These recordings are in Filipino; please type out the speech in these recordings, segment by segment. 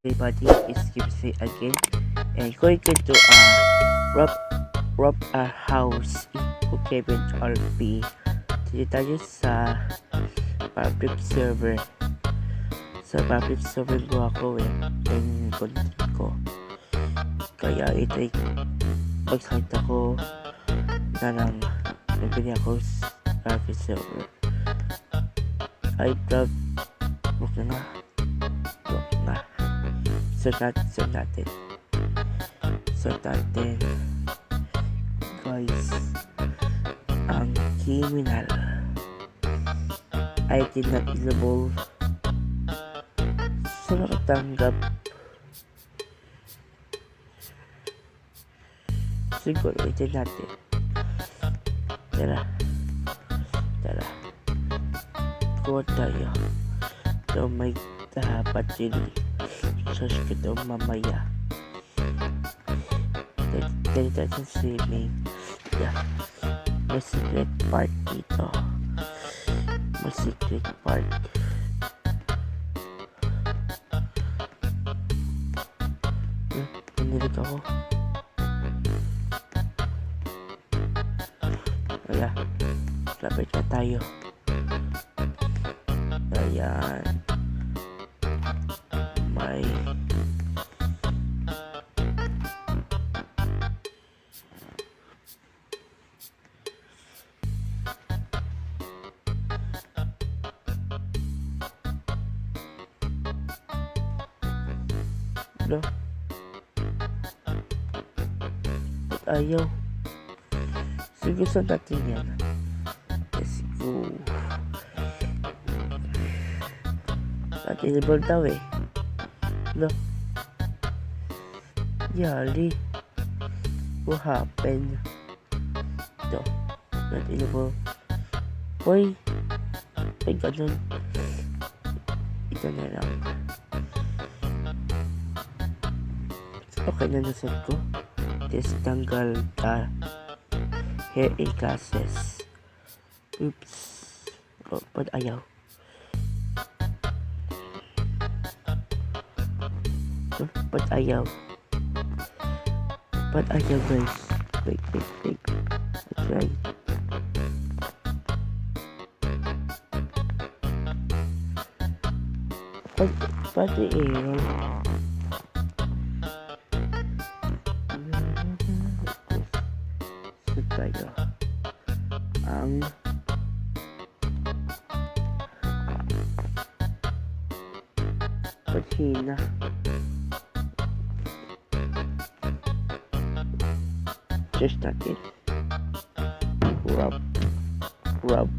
Everybody, it's Gibson again, and going to rob a house in Kevin RP. Dito tayo sa public server. Sa public server ko ako yung content ko. Kaya ito pag-site ako na lang nabili ako sa public server. I proud book na Sort natin guys, ang criminal ay tinatilable sa nakatanggap siguro ito natin. Tara kuha tayo ito, may dapat yun search ko ito mamaya. Dali tayo sa swimming. May secret part dito. May secret part. Pinilig ako. Lapit na tayo. Ayan. May ayaw. Sige, saan natin yan? Let's go. Natinable daw Yali. What happened? Ito. Natinable. Hoy. Ay, ganun. Ito na lang. Okay na nasan ko. Tanggal ka hair and glasses. Oops. Ba't ayaw? Ba't ayaw guys? Wait. Let's try. Pati error. Tayo ang patina just natin rub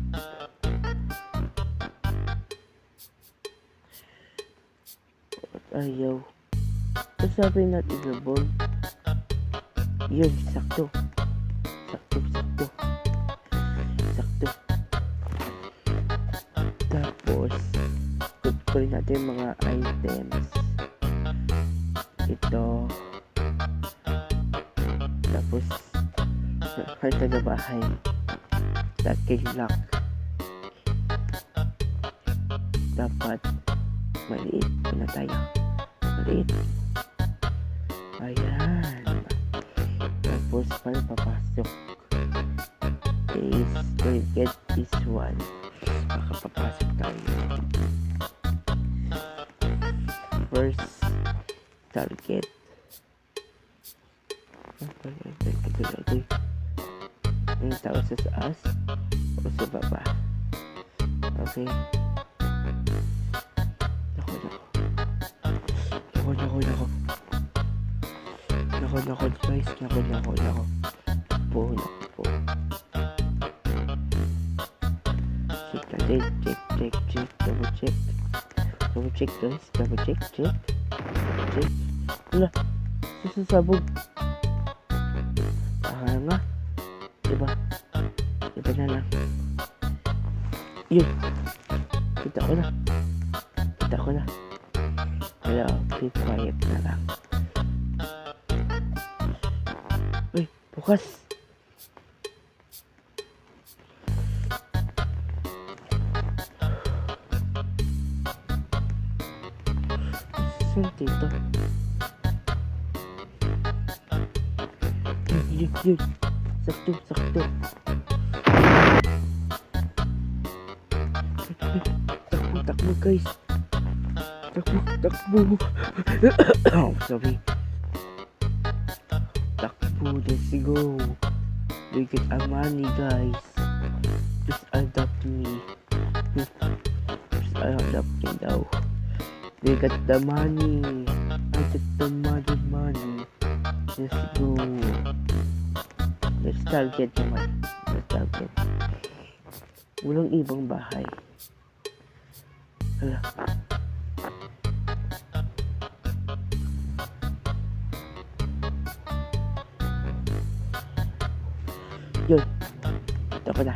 ayaw sasabi natin labon yun sakto tapos put ko rin natin mga items ito tapos harta na bahay laki lock dapat maliit na tayo ayan tapos para papasok is to get this one makapapasok tayo first target yung tao sa taas o sa baba. Okay, nako guys, nako po check double check guys, check wala sasabog nga Yun. Kita ko na. Hello, be quiet na lang. Uy, bukas. Saan dito? Yun. Sakto. Takbo guys. Takbo. Oh, sorry. Takbo, let's go. We get our money, guys. Just adopt me. Now. We got the money. I get the money. Let's go. Let's target naman. Walang ibang bahay. Hala. Yun. Ito ko na.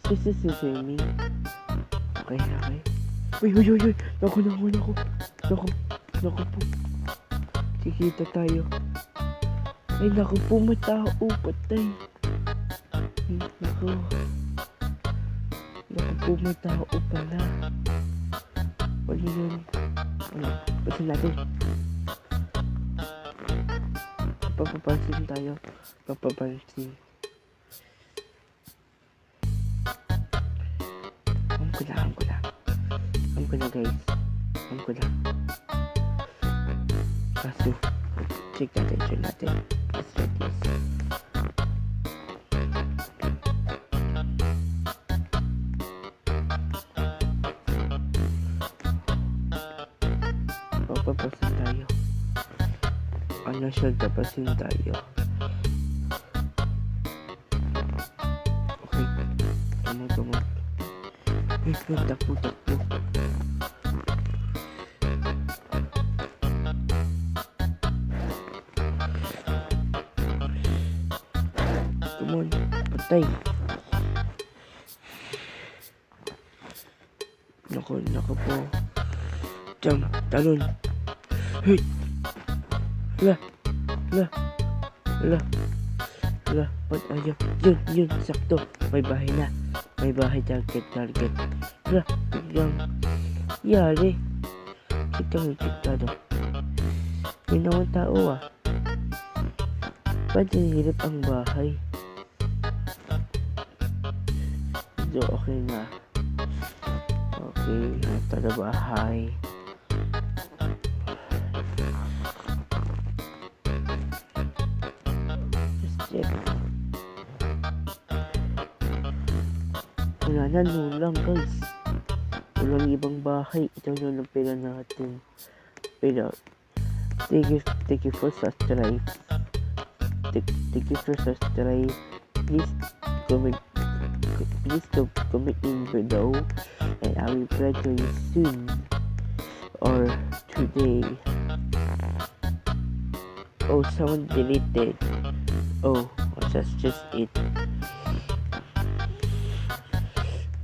Sisisimi. Okay. Uy. Naku po. Kikita tayo. Ay, naku po, may tao. Patay. Naku po, may tao pala. Ano yun? Pasin natin. Papapansin tayo. Am ko na guys. Kaso, check natin. Let's try this. Papapasin tayo. Ano siya, tapasin tayo. Okay. Come on. Takbo. Come on, patay. Naku po. Jump, talon. Hey! Hala. Ba't ayaw? Yun, sakto. May bahay na. May bahay, target. Hala, biglang yari. Kitang. May naman tao Ba't hirap ang bahay? So, okay na. Okay, ito na bahay. Just check. Wala na, lang guys. Walang ibang bahay. Ito na lang pera natin. Pero, thank you for subscribe. Thank you for subscribe. Please comment in below, and I will reply to you soon or today. Oh, someone deleted. Oh, that's just it.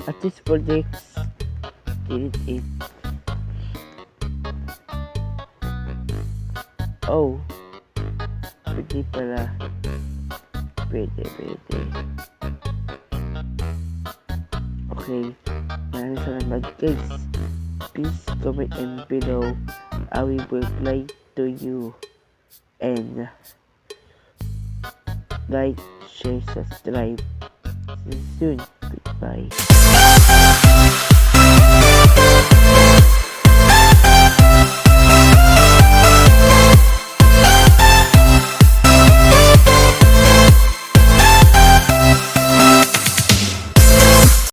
At least for next, delete it. Oh, pwede pala. Pwede. Okay, maraming salamat guys. Please comment in below. I will reply to you. And like, share, subscribe. See you soon. Goodbye.